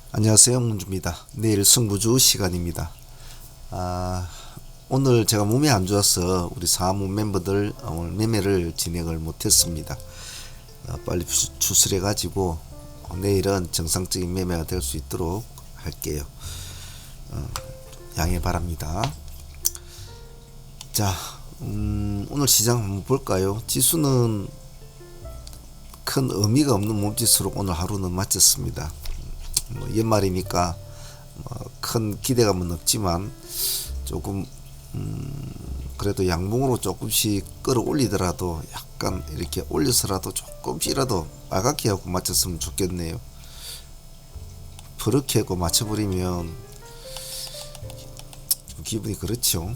안녕하세요, 문주입니다. 내일 승부주 시간입니다. 오늘 제가 몸이 안 좋아서 우리 사무 멤버들 오늘 매매를 진행을 못했습니다. 빨리 추스려 가지고 내일은 정상적인 매매가 될 수 있도록 할게요. 양해 바랍니다. 자, 오늘 시장 한번 볼까요? 지수는 큰 의미가 없는 몸짓으로 오늘 하루는 마쳤습니다. 연말이니까 큰 기대감은 없지만 조금 그래도 양봉으로 조금씩 끌어올리더라도 약간 이렇게 올려서라도 조금씩이라도 빨갛게 하고 맞췄으면 좋겠네요. 그렇게 하고 맞춰버리면 기분이 그렇죠.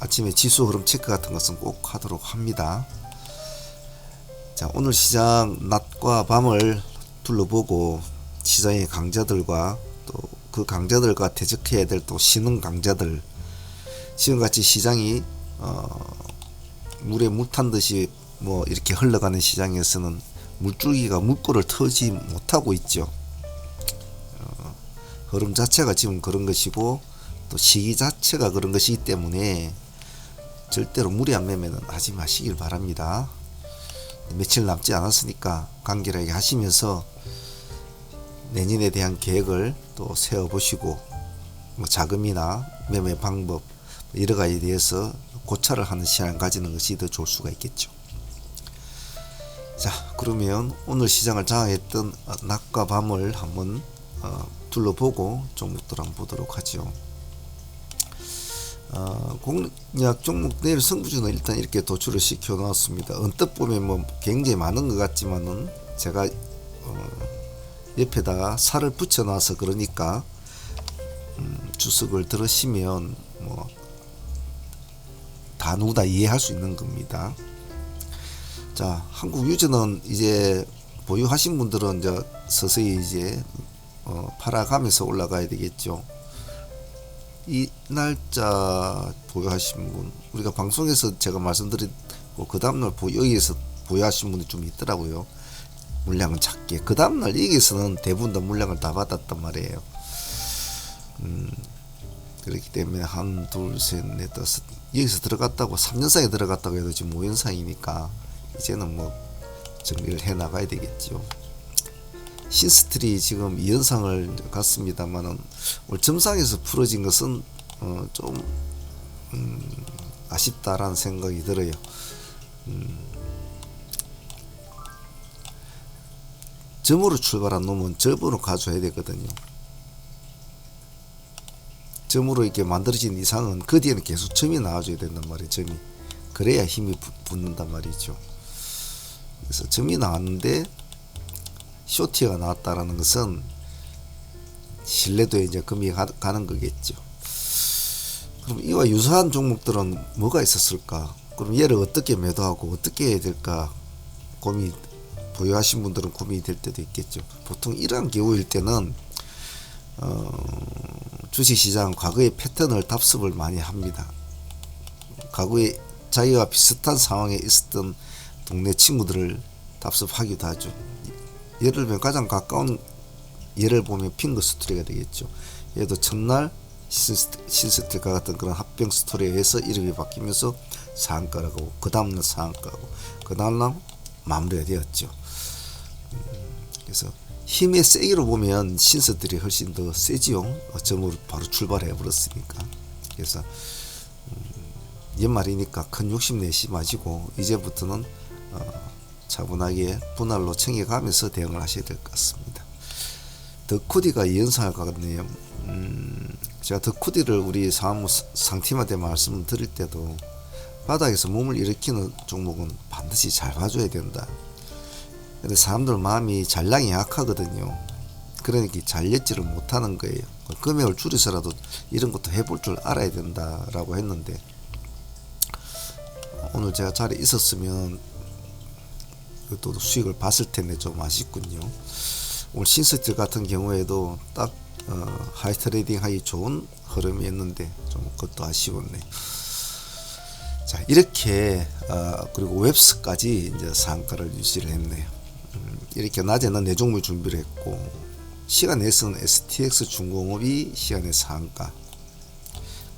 아침에 지수 흐름 체크 같은 것은 꼭 하도록 합니다. 자, 오늘 시장 낮과 밤을 둘러보고 시장의 강자들과 또 그 강자들과 대적해야 될 또 신흥 강자들, 지금같이 시장이 물에 물 탄 듯이 뭐 이렇게 흘러가는 시장에서는 물줄기가 물꼬를 터지 못하고 있죠. 흐름 자체가 지금 그런 것이고 또 시기 자체가 그런 것이기 때문에 절대로 무리한 매매는 하지 마시길 바랍니다. 며칠 남지 않았으니까 간결하게 하시면서 내년에 대한 계획을 또 세워보시고 뭐 자금이나 매매 방법 여러 가지에 대해서 고찰을 하는 시간을 가지는 것이 더 좋을 수가 있겠죠. 자, 그러면 오늘 시장을 장악했던 낮과 밤을 한번 둘러보고 종목들 한번 보도록 하죠. 공략 종목 내일 승부주는 일단 이렇게 도출을 시켜 놓았습니다. 언뜻 보면 뭐 굉장히 많은 것 같지만은 제가 옆에다가 살을 붙여 놔서 그러니까 주석을 들으시면 뭐 다 누구 다 이해할 수 있는 겁니다. 자, 한국 유저는 이제 보유하신 분들은 이제 서서히 이제 팔아가면서 올라가야 되겠죠. 이 날짜 보유하신 분, 우리가 방송에서 제가 말씀드리고 그 다음날 여기에서 보유하신 분이 좀 있더라고요. 물량은 작게. 그 다음날 여기에서는 대부분 다 물량을 다 받았단 말이에요. 그렇기 때문에 한, 둘, 셋, 넷, 다섯, 여기서 들어갔다고 3년상에 들어갔다고 해도 지금 5년상이니까 이제는 뭐 정리를 해 나가야 되겠죠. 신스틸이 지금 2연상을 갔습니다만은 오늘 점상에서 풀어진 것은 좀 아쉽다라는 생각이 들어요. 점으로 출발한 놈은 점으로 가져야 되거든요. 점으로 이렇게 만들어진 이상은 그 뒤에는 계속 점이 나와줘야 된단 말이에요. 점이 그래야 힘이 붙는단 말이죠. 그래서 점이 나왔는데 쇼티가 나왔다라는 것은 신뢰도에 이제 금이 가는 거겠죠. 그럼 이와 유사한 종목들은 뭐가 있었을까? 그럼 얘를 어떻게 매도하고 어떻게 해야 될까? 보유하신 분들은 고민이 될 때도 있겠죠. 보통 이러한 경우일 때는 주식시장 과거의 패턴을 답습을 많이 합니다. 과거에 자기와 비슷한 상황에 있었던 동네 친구들을 답습하기도 하죠. 예를 들면 가장 가까운 예를 보면 핑거 스토리가 되겠죠. 얘도 첫날 신스틸과 같은 그런 합병 스토리에 의해서 이름이 바뀌면서 상한가라고, 그 다음날 상한가고, 그 다음날 마무리가 되었죠. 그래서 힘의 세기로 보면 신스틸이 훨씬 더 세지요. 점으로 바로 출발해 버렸으니까. 그래서 연말이니까 큰 욕심 내시 마시고 이제부터는 차분하게 분할로 챙겨가면서 대응을 하셔야 될 것 같습니다. 덕후디가 2연상할 것 같네요. 제가 덕후디를 우리 사무 상팀한테 말씀을 드릴 때도 바닥에서 몸을 일으키는 종목은 반드시 잘 봐줘야 된다. 근데 사람들 마음이 잔량이 약하거든요. 그러니까 잔렸지를 못하는 거예요. 금액을 줄여서라도 이런 것도 해볼 줄 알아야 된다라고 했는데 오늘 제가 자리에 있었으면 또 수익을 봤을 텐데 좀 아쉽군요. 오늘 신스틸 같은 경우에도 딱 하이 트레이딩 하기 좋은 흐름이었는데 좀 그것도 아쉬웠네. 자, 이렇게 그리고 웹스까지 이제 상가를 유지를 했네요. 이렇게 낮에는 네 종목 준비를 했고 시간 내에서는 STX 중공업이 시간의 상한가,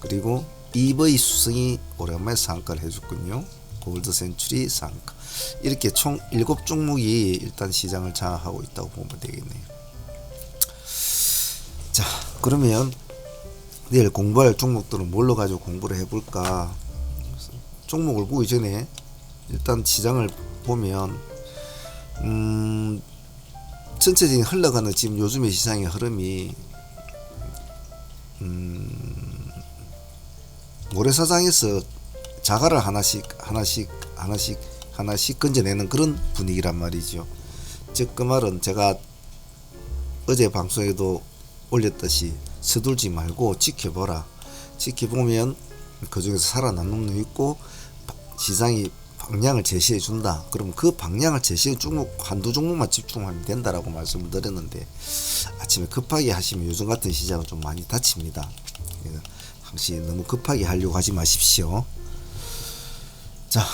그리고 EV 수성이 오랜만에 상한가를 해줬군요. 골드 센츄리 상한가. 이렇게 총 7종목이 일단 시장을 장악하고 있다고 보면 되겠네요. 자, 그러면 내일 공부할 종목들은 뭘로 가지고 공부를 해볼까? 종목을 보기 전에 일단 시장을 보면 전체적인 흘러가는 지금 요즘의 시장의 흐름이 모래사장에서 자갈을 하나씩 건져내는 그런 분위기란 말이죠. 즉 그 말은 제가 어제 방송에도 올렸듯이 서둘지 말고 지켜보라. 지켜보면 그 중에서 살아남는 놈도 있고 시장이 방향을 제시해 준다. 그러면 그 방향을 제시해 종목 한두 종목만 집중하면 된다라고 말씀을 드렸는데, 아침에 급하게 하시면 요즘 같은 시장은 좀 많이 다칩니다. 항상 너무 급하게 하려고 하지 마십시오. 자,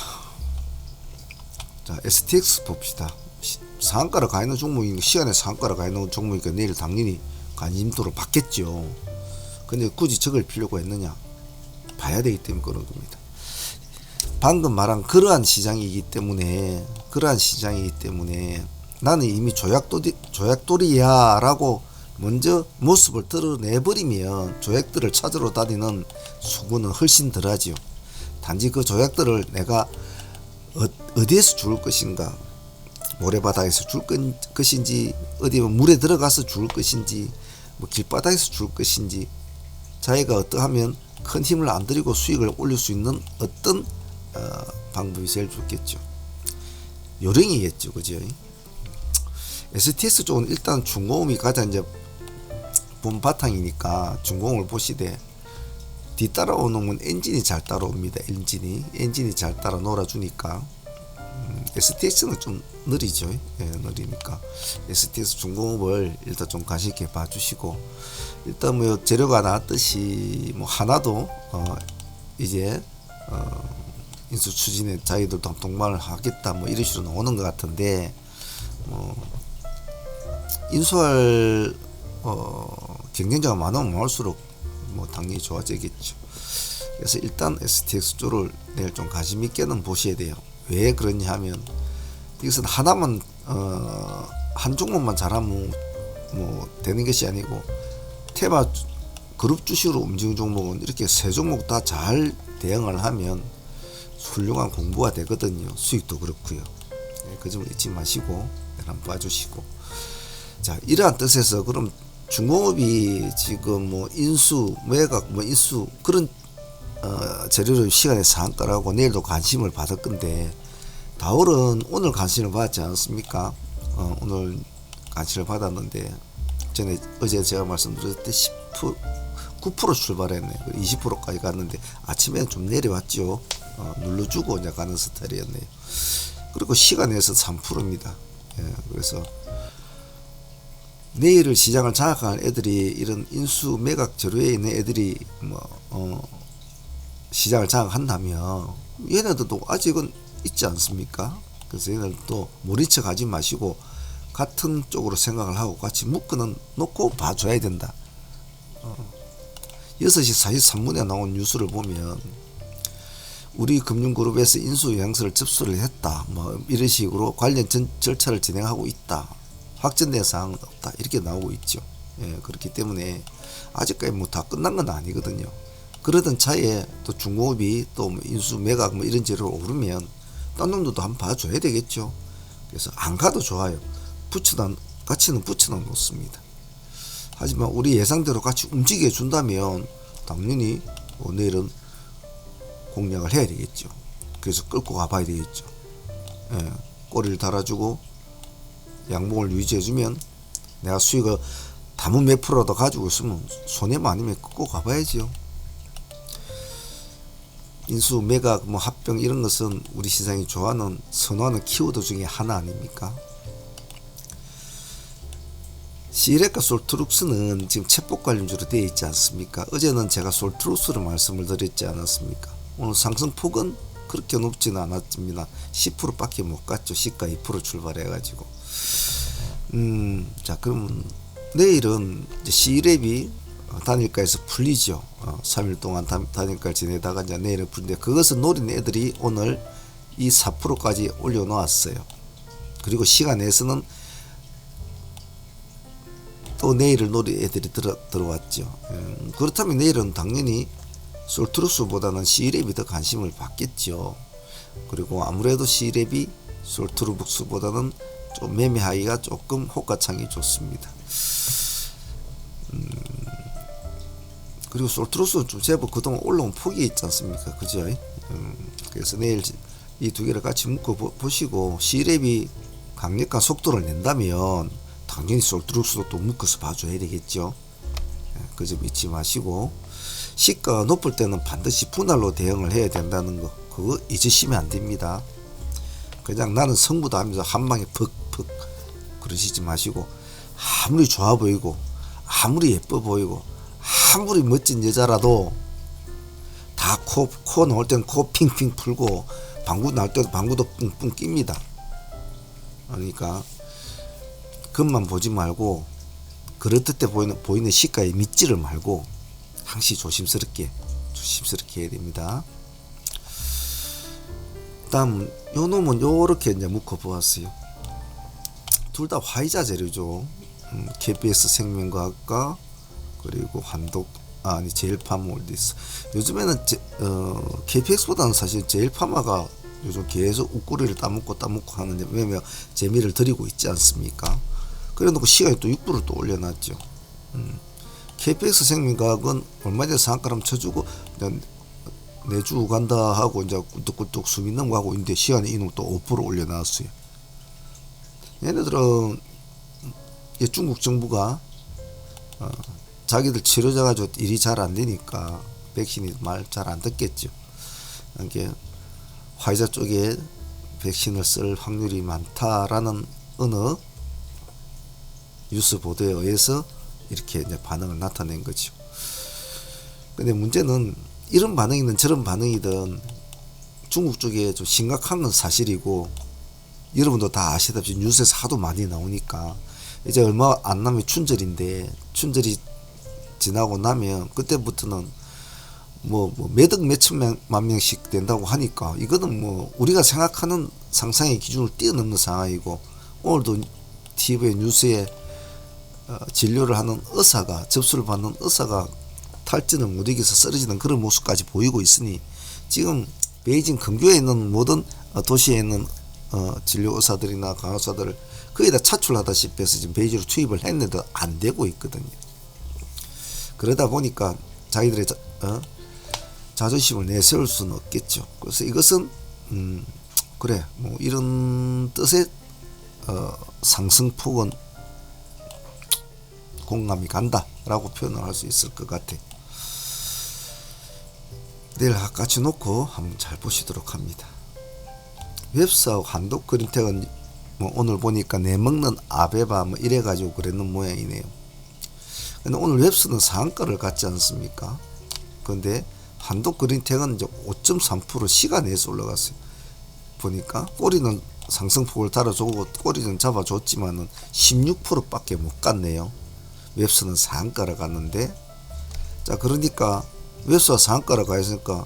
STX 봅시다. 상한가를 가 있는 종목이 시간에 상한가를 가 있는 종목이니까 내일 당연히 관심도를 받겠죠. 근데 굳이 적을 필요가 있느냐? 봐야 되기 때문에 그런 겁니다. 방금 말한 그러한 시장이기 때문에 나는 이미 조약돌이야 라고 먼저 모습을 드러내버리면 조약들을 찾으러 다니는 수고는 훨씬 덜하지요. 단지 그 조약들을 내가 어디에서 죽을 것인가, 모래바닥에서 죽을 것인지, 어디 물에 들어가서 죽을 것인지, 뭐 길바닥에서 죽을 것인지, 자기가 어떠하면 큰 힘을 안 들이고 수익을 올릴 수 있는 어떤 방법이 제일 좋겠죠. 요령이겠죠, 그죠? STX 쪽은 일단 중공업이 가장 이제 본 바탕이니까 중공업을 보시되, 뒤따라오는 건 엔진이 잘 따라옵니다. 엔진이 잘 따라 놀아주니까. STX는 좀 느리죠. 예, 느리니까 STX 중공업을 일단 좀 관심 있게 봐주시고, 일단 뭐 재료가 나왔듯이 뭐 하나도 이제 인수 추진에 자기들도 동반을 하겠다 뭐 이런 식으로 나오는 것 같은데, 뭐 인수할 경쟁자가 많으면 많을수록 뭐 당연히 좋아지겠죠. 그래서 일단 STX 쪽을 내일 좀 관심 있게는 보셔야 돼요. 왜 그러냐 하면, 이것은 하나만 한 종목만 잘하면 뭐 되는 것이 아니고, 테마 그룹 주식으로 움직이는 종목은 이렇게 세 종목 다 잘 대응을 하면 훌륭한 공부가 되거든요. 수익도 그렇고요. 그 점을 잊지 마시고 한번 봐주시고. 자, 이러한 뜻에서 그럼 중공업이 지금 뭐 인수, 매각, 뭐 인수 그런 재료를 시간에 상한가라고 내일도 관심을 받을 건데, 다올은 오늘 관심을 받았지 않습니까? 오늘 관심을 받았는데, 어제 제가 말씀드렸듯이 9% 출발했네. 20%까지 갔는데 아침에는 좀 내려왔죠. 눌러주고 이제 가는 스타일이었네요. 그리고 시간에서 3%입니다. 예, 그래서 내일을 시장을 장악할 애들이, 이런 인수 매각 재료에 있는 애들이 시장을 장악한다면 얘네들도 아직은 있지 않습니까? 그래서 얘네들도 모른 척 하지 마시고 같은 쪽으로 생각을 하고 같이 묶어 놓고 봐줘야 된다. 6시 43분에 나온 뉴스를 보면 우리 금융그룹에서 인수 영수를 접수를 했다, 뭐 이런 식으로 관련 절차를 진행하고 있다, 확정된 사항은 없다, 이렇게 나오고 있죠. 예, 그렇기 때문에 아직까지 뭐 다 끝난 건 아니거든요. 그러던 차에 또 중공업이 또 뭐 인수 매각 뭐 이런 재료로 오르면 딴 놈들도 한번 봐줘야 되겠죠. 그래서 안 가도 좋아요. 가치는 붙여놓 놓습니다. 하지만 우리 예상대로 같이 움직여 준다면 당연히 내일은 공략을 해야 되겠죠. 그래서 끌고 가봐야 되겠죠. 예, 꼬리를 달아주고 양봉을 유지해주면 내가 수익을 담은 몇 프로라도 가지고 있으면 손해만 아니면 끌고 가봐야죠. 인수, 매각, 뭐 합병 이런 것은 우리 시장이 좋아하는, 선호하는 키워드 중에 하나 아닙니까? 시렉과 솔트룩스는 지금 챗봇 관련주로 되어 있지 않습니까? 어제는 제가 솔트룩스를 말씀을 드렸지 않았습니까? 오늘 상승폭은 그렇게 높지는 않았습니다. 10%밖에 못 갔죠. 시가 2% 출발해가지고. 자, 그러면 내일은 이제 C랩이 단일가에서 풀리죠. 3일 동안 단일가를 지내다가 이제 내일은 풀리는데 그것을 노린 애들이 오늘 이 4%까지 올려놓았어요. 그리고 시간 내에서는 또 내일을 노린 애들이 들어왔죠. 그렇다면 내일은 당연히 솔트루스보다는 C랩이 더 관심을 받겠죠. 그리고 아무래도 C랩이 솔트루북스보다는 좀 매매하기가 조금 호가창이 좋습니다. 그리고 솔트루스는 좀 제법 그동안 올라온 폭이 있지 않습니까? 그죠? 그래서 내일 이 두 개를 같이 묶어 보시고 C랩이 강력한 속도를 낸다면 당연히 솔트루스도 또 묶어서 봐줘야 되겠죠. 그 점 잊지 마시고, 시가가 높을 때는 반드시 분할로 대응을 해야 된다는 거, 그거 잊으시면 안 됩니다. 그냥 나는 성부도 하면서 한 방에 퍽퍽 그러시지 마시고, 아무리 좋아 보이고 아무리 예뻐 보이고 아무리 멋진 여자라도 다 코 나올 때는 코 핑핑 풀고 방구 나올 때도 방구도 뿡뿡 낍니다. 그러니까 겉만 보지 말고 그렇듯 보이는 시가에 믿지를 말고 항시 조심스럽게 해야 됩니다. 다음 요 놈은 요렇게 이제 묶어 보았어요. 둘 다 화이자 재료죠. KBS 생명과학과 그리고 제일파마올디스. 요즘에는 KPX보다는 사실 제일파마가 요즘 계속 웃구리를 따먹고 하는데 왜냐면 재미를 들이고 있지 않습니까? 그래 놓고 시간이 또 6%를 또 올려놨죠. KPX 생명과학은 얼마 전에 상한가람 쳐주고 내주 간다 하고 이제 꿀떡꿀떡 숨이 넘어가고 있는데 시간에 이놈 또 5% 올려놨어요. 얘네들은 중국 정부가 자기들 치료자 가지고 일이 잘 안 되니까 백신이 말 잘 안 듣겠죠. 이게 화이자 쪽에 백신을 쓸 확률이 많다라는 어느 뉴스 보도에 의해서 이렇게 이제 반응을 나타낸 거죠. 근데 문제는 이런 반응이든 저런 반응이든 중국 쪽에 좀 심각한 건 사실이고, 여러분도 다 아시다시피 뉴스에서 하도 많이 나오니까 이제 얼마 안 남으면 춘절인데, 춘절이 지나고 나면 그때부터는 매덕 몇천만 명씩 된다고 하니까 이거는 우리가 생각하는 상상의 기준을 뛰어넘는 상황이고, 오늘도 TV에 뉴스에 진료를 하는 의사가, 접수를 받는 의사가 탈진을 못 이겨서 쓰러지는 그런 모습까지 보이고 있으니, 지금 베이징 근교에 있는 모든 도시에 있는 진료 의사들이나 간호사들을 거의 다 차출하다시피 해서 지금 베이징으로 투입을 했는데도 안 되고 있거든요. 그러다 보니까 자기들의 자존심을 내세울 수는 없겠죠. 그래서 이것은 그래 이런 뜻의 상승폭은 공감이 간다 라고 표현을 할 수 있을 것 같아. 내일 같이 놓고 한번 잘 보시도록 합니다. 웹사하고 한독 그린텍은 오늘 보니까 내먹는 아베바 이래가지고 그랬는 모양이네요. 근데 오늘 웹스는 상한가를 갖지 않습니까? 근데 한독 그린텍은 이제 5.3% 시간에서 올라갔어요. 보니까 꼬리는 상승폭을 달아주고 꼬리는 잡아줬지만은 16% 밖에 못 갔네요. 웹스는 상한가를 갔는데, 자, 그러니까 웹스가 상한가를 가 있으니까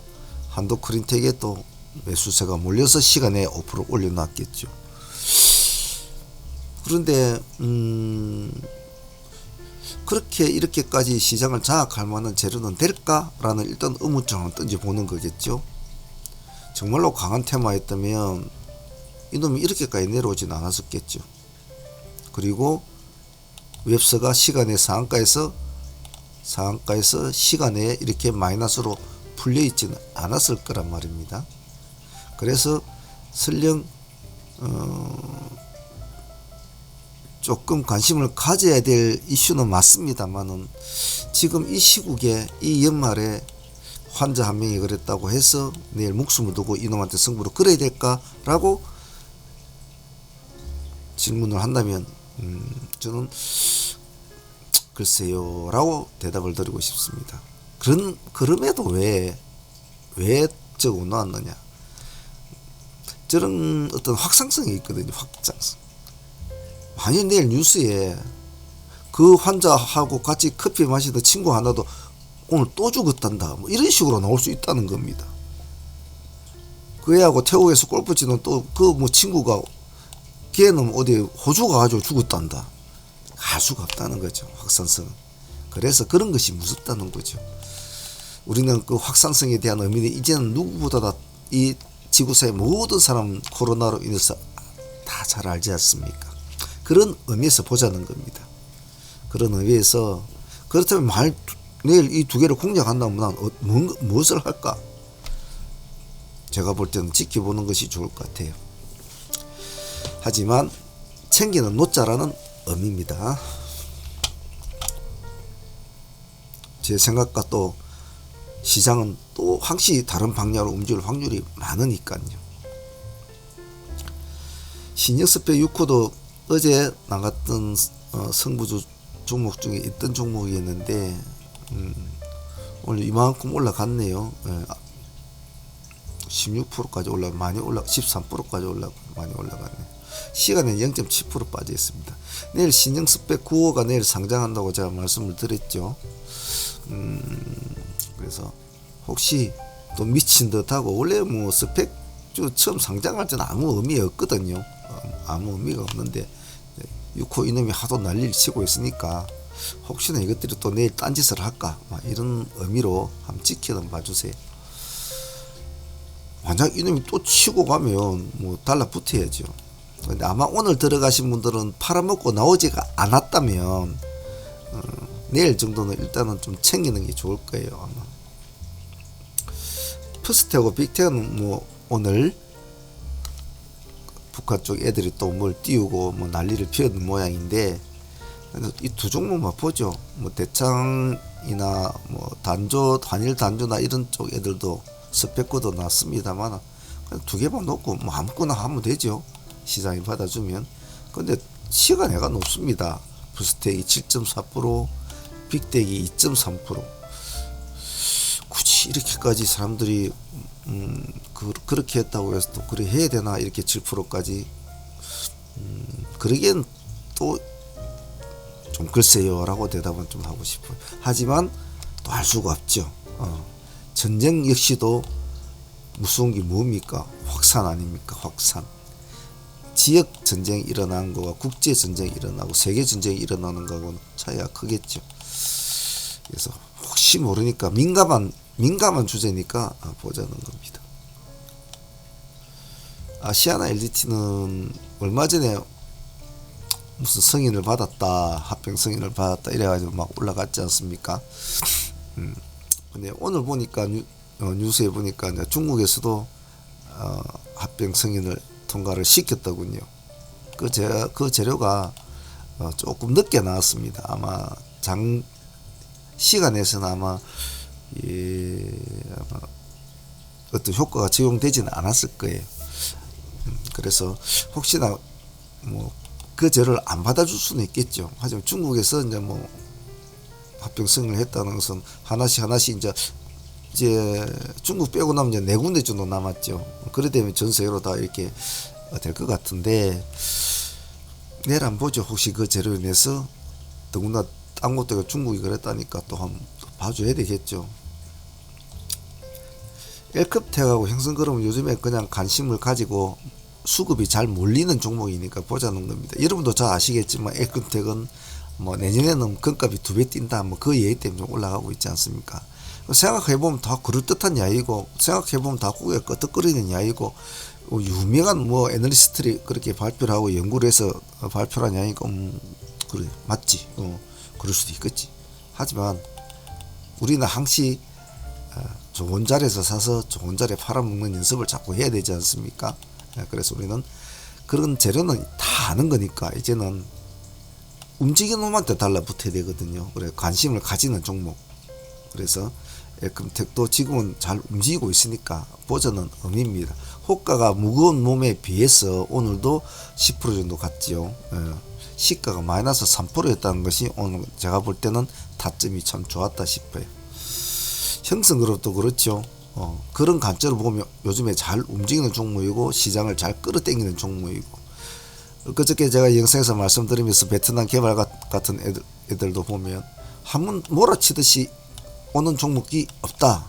한독 그린텍에 또 매수세가 몰려서 시간에 5% 올려놨겠죠. 그런데 그렇게 이렇게까지 시장을 장악할 만한 재료는 될까라는 일단 의문점을 던져보는 거겠죠. 정말로 강한 테마였다면 이놈이 이렇게까지 내려오진 않았었겠죠. 그리고 웹스가 시간의 상한가에서 시간에 이렇게 마이너스로 풀려있지는 않았을 거란 말입니다. 그래서 설령 조금 관심을 가져야 될 이슈는 맞습니다만은, 지금 이 시국에 이 연말에 환자 한 명이 그랬다고 해서 내일 목숨을 두고 이놈한테 승부를 걸어야 될까라고 질문을 한다면 저는 글쎄요 라고 대답을 드리고 싶습니다. 그럼에도 왜 적어 놓았느냐, 저런 어떤 확장성이 있거든요. 확장성. 만약 내일 뉴스에 그 환자하고 같이 커피 마시던 친구 하나도 오늘 또 죽었단다. 뭐 이런 식으로 나올 수 있다는 겁니다. 그 애하고 태국에서 골프 치는 또 그 뭐 친구가 걔는 어디 호주 가가지고 죽었단다. 할 수가 없다는 거죠. 확산성은. 그래서 그런 것이 무섭다는 거죠. 우리는 그 확산성에 대한 의미는 이제는 누구보다 이 지구상의 모든 사람 코로나로 인해서 다 잘 알지 않습니까? 그런 의미에서 보자는 겁니다. 그런 의미에서 그렇다면 내일 이 두 개를 공략한다면 난 무엇을 할까? 제가 볼 때는 지켜보는 것이 좋을 것 같아요. 하지만 챙기는 노자라는 의미입니다. 제 생각과 또 시장은 또 확실히 다른 방향으로 움직일 확률이 많으니까요. 신영스페 6호도 어제 나갔던 성부주 종목 중에 있던 종목이었는데 오늘 이만큼 올라갔네요. 16%까지 많이 13%까지 많이 올라갔네. 시간은 0.7% 빠져 있습니다. 내일 신영스펙 9호가 내일 상장한다고 제가 말씀을 드렸죠. 그래서 혹시 또 미친 듯하고 원래 뭐 스펙주 처음 상장할 때는 아무 의미 없거든요. 아무 의미가 없는데 6호 이놈이 하도 난리를 치고 있으니까 혹시나 이것들이 또 내일 딴짓을 할까 이런 의미로 한번 지켜는 봐주세요. 만약 이놈이 또 치고 가면 뭐 달라붙어야죠. 근데 아마 오늘 들어가신 분들은 팔아먹고 나오지가 않았다면 내일 정도는 일단은 좀 챙기는 게 좋을 거예요. 아마 퍼스트하고 빅테크는 뭐 오늘 북한 쪽 애들이 또 뭘 띄우고 뭐 난리를 피우는 모양인데 이 두 종목만 보죠. 뭐 대창이나 뭐 단조, 단일 단조나 이런 쪽 애들도 스펙코도 났습니다만 두 개만 놓고 뭐 아무거나 하면 되죠. 시장이 받아주면. 근데 시간애가 높습니다. 부스텍이 7.4%, 빅텍이 2.3%. 굳이 이렇게까지 사람들이 그렇게 했다고 해서 또 그래 해야 되나 이렇게 7%까지 그러기엔 또 좀 글쎄요 라고 대답은 좀 하고 싶어요. 하지만 또 할 수가 없죠. 전쟁 역시도 무서운 게 뭡니까? 확산 아닙니까? 확산. 지역 전쟁이 일어난 거와 국제 전쟁이 일어나고 세계 전쟁이 일어나는 거하고는 차이가 크겠죠. 그래서 혹시 모르니까 민감한 주제니까 보자는 겁니다. 아시아나 LDT는 얼마 전에 무슨 승인을 받았다, 합병 승인을 받았다 이래가지고 막 올라갔지 않습니까? 근데 오늘 보니까 뉴스에 보니까 중국에서도 합병 승인을 통과를 시켰더군요. 그 재료가 조금 늦게 나왔습니다. 아마 시간에서는 아마 어떤 효과가 적용되지는 않았을 거예요. 그래서 혹시나 뭐 그 재료를 안 받아줄 수는 있겠죠. 하지만 중국에서 이제 뭐 합병 승인을 했다는 것은 하나씩 이제 중국 빼고 나면 이제 네 군데 정도 남았죠. 그래 되면 전 세계로 다 이렇게 될 것 같은데 내일 안 보죠. 혹시 그 재료로 인해서 더구나 딴 곳도 중국이 그랬다니까 또 한번 봐줘야 되겠죠. L컵택하고 형성그룹은 요즘에 그냥 관심을 가지고 수급이 잘 몰리는 종목이니까 보자는 겁니다. 여러분도 잘 아시겠지만 L컵택은 뭐 내년에는 금값이 2배 뛴다 뭐 그 얘기 때문에 좀 올라가고 있지 않습니까? 생각해보면 다 그럴듯한 이야기고 생각해보면 다 고개 끄덕거리는 이야기고 유명한 뭐 애널리스트들이 그렇게 발표를 하고 연구를 해서 발표를 하니까 그래 맞지 그럴 수도 있겠지. 하지만 우리는 항시 좋은 자리에서 사서 좋은 자리에 팔아먹는 연습을 자꾸 해야 되지 않습니까? 그래서 우리는 그런 재료는 다 아는 거니까 이제는 움직이는 놈한테 달라붙어야 되거든요. 그래 관심을 가지는 종목. 그래서 L컴택도 지금은 잘 움직이고 있으니까 보자는 의미입니다. 호가가 무거운 몸에 비해서 오늘도 10% 정도 갔지요. 시가가 마이너스 3%였다는 것이 오늘 제가 볼 때는 타점이 참 좋았다 싶어요. 형성그룹도 그렇죠. 그런 관점으로 보면 요즘에 잘 움직이는 종목이고 시장을 잘 끌어당기는 종목이고 그저께 제가 영상에서 말씀드리면서 베트남 개발 같은 애들도 보면 한번 몰아치듯이 오는 종목이 없다.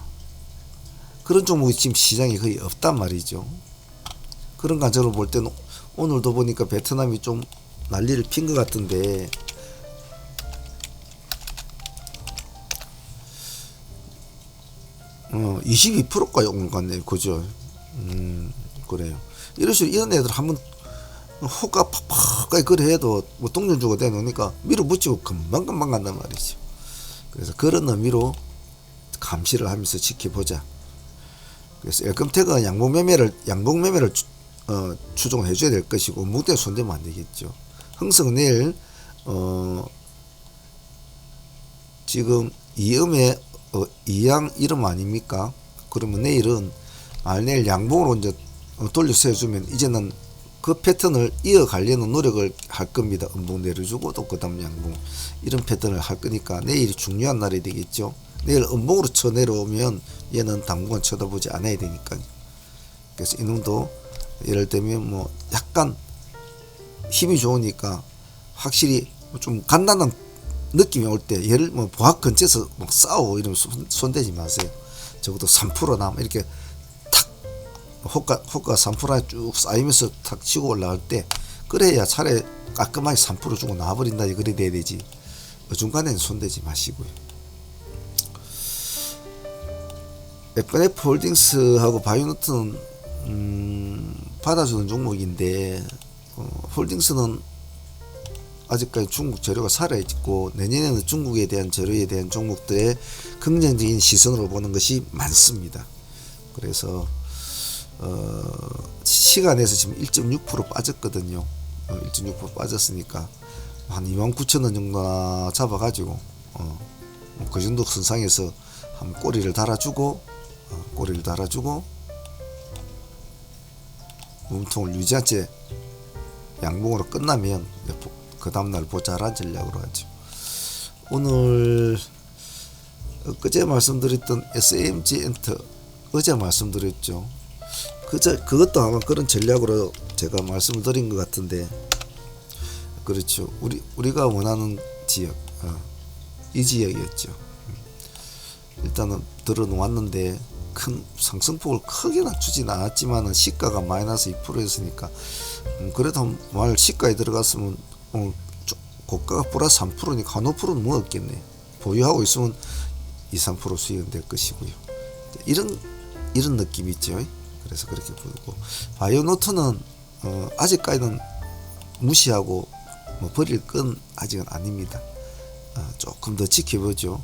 그런 종목이 지금 시장에 거의 없단 말이죠. 그런 관점으로 볼 때는 오늘도 보니까 베트남이 좀 난리를 핀 것 같은데, 22%까지 온 것 같네요. 그죠? 그래요. 이런 식으로 이런 애들 한번 호가 팍팍하게 그래 해도 뭐 동전 주고 대놓으니까 밀어붙이고 금방금방 간단 말이죠. 그래서 그런 의미로 감시를 하면서 지켜보자. 그래서 엘컴텍은 양봉매매를 추종을 해줘야 될 것이고, 무대 손대면 안 되겠죠. 흥성 내일 지금 이음의 이양 이름 아닙니까? 그러면 내일은 내일 양봉으로 이제 돌려서 해주면 이제는 그 패턴을 이어가려는 노력을 할 겁니다. 음봉 내려주고 또 그 다음 양봉, 이런 패턴을 할 거니까 내일이 중요한 날이 되겠죠. 내일 음봉으로 쳐 내려오면 얘는 당분간 쳐다보지 않아야 되니까요. 그래서 이놈도 예를 들면 뭐 약간 힘이 좋으니까 확실히 좀 간단한 느낌이 올 때, 얘를 뭐 보합 근처에서 막 싸우고 이러면 손대지 마세요. 적어도 3%나 이렇게 탁 호가 3%에 쭉 쌓이면서 탁 치고 올라갈 때, 그래야 차라리 깔끔하게 3% 주고 나와버린다, 그래 돼야 되지. 중간에는 손대지 마시고요. FNF 홀딩스하고 바이오노트는 받아주는 종목인데, 홀딩스는 아직까지 중국 재료가 살아있고, 내년에는 중국에 대한 재료에 대한 종목들의 긍정적인 시선으로 보는 것이 많습니다. 그래서 시간에서 지금 1.6% 빠졌거든요. 1.6% 빠졌으니까 한 29,000원 정도나 잡아가지고 그 정도 선상에서 한번 꼬리를 달아주고 몸통을 유지한 채 양봉으로 끝나면 그 다음날 보자란 전략으로 하죠. 오늘 그제 말씀드렸던 SMG 엔터, 어제 말씀드렸죠. 그것도 아마 그런 전략으로 제가 말씀을 드린 것 같은데, 그렇죠. 우리가 원하는 지역, 이 지역이었죠. 일단은 들어놓았는데 큰 상승폭을 크게는 주진 않았지만은 시가가 마이너스 2%였으니까 그래도 말 시가에 들어갔으면 고가가 플러스 3%니까 한 5%는 먹었겠네. 보유하고 있으면 2-3% 수익은 될 것이고요. 이런 느낌이 있죠. 그래서 그렇게 보고, 바이오노트는 아직까지는 무시하고 버릴 건 아직은 아닙니다. 조금 더 지켜보죠.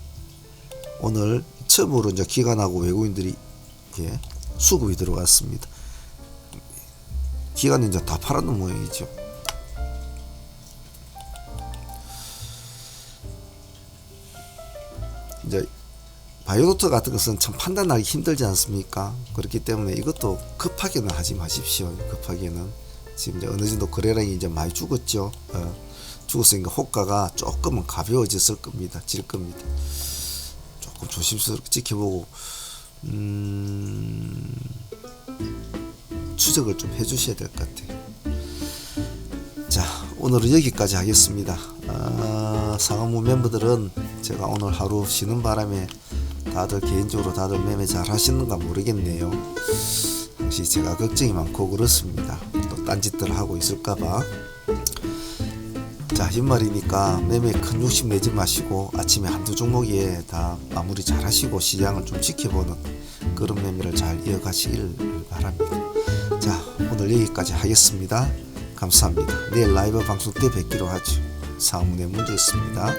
오늘 처음으로 이제 기관하고 외국인들이 수급이 들어갔습니다. 기관은 이제 다 팔아놓은 모양이죠. 이제 바이오노트 같은 것은 참 판단하기 힘들지 않습니까? 그렇기 때문에 이것도 급하게는 하지 마십시오. 급하게는 지금 이제 어느 정도 거래량이 이제 많이 죽었죠. 죽었으니까 호가가 조금은 가벼워졌을 겁니다. 질 겁니다. 조금 조심스럽게 지켜보고 추적을 좀 해주셔야 될 것 같아요. 자, 오늘은 여기까지 하겠습니다. 상업무 멤버들은 제가 오늘 하루 쉬는 바람에 다들 개인적으로 다들 매매 잘 하시는가 모르겠네요. 혹시 제가 걱정이 많고 그렇습니다. 또 딴짓들 하고 있을까봐. 자, 연말이니까 매매 큰 욕심 내지 마시고 아침에 한두 종목에 다 마무리 잘 하시고 시장을 좀 지켜보는 그런 매매를 잘 이어가시길 바랍니다. 자, 오늘 여기까지 하겠습니다. 감사합니다. 내일 라이브 방송 때 뵙기로 하죠. 상무의 문제였습니다.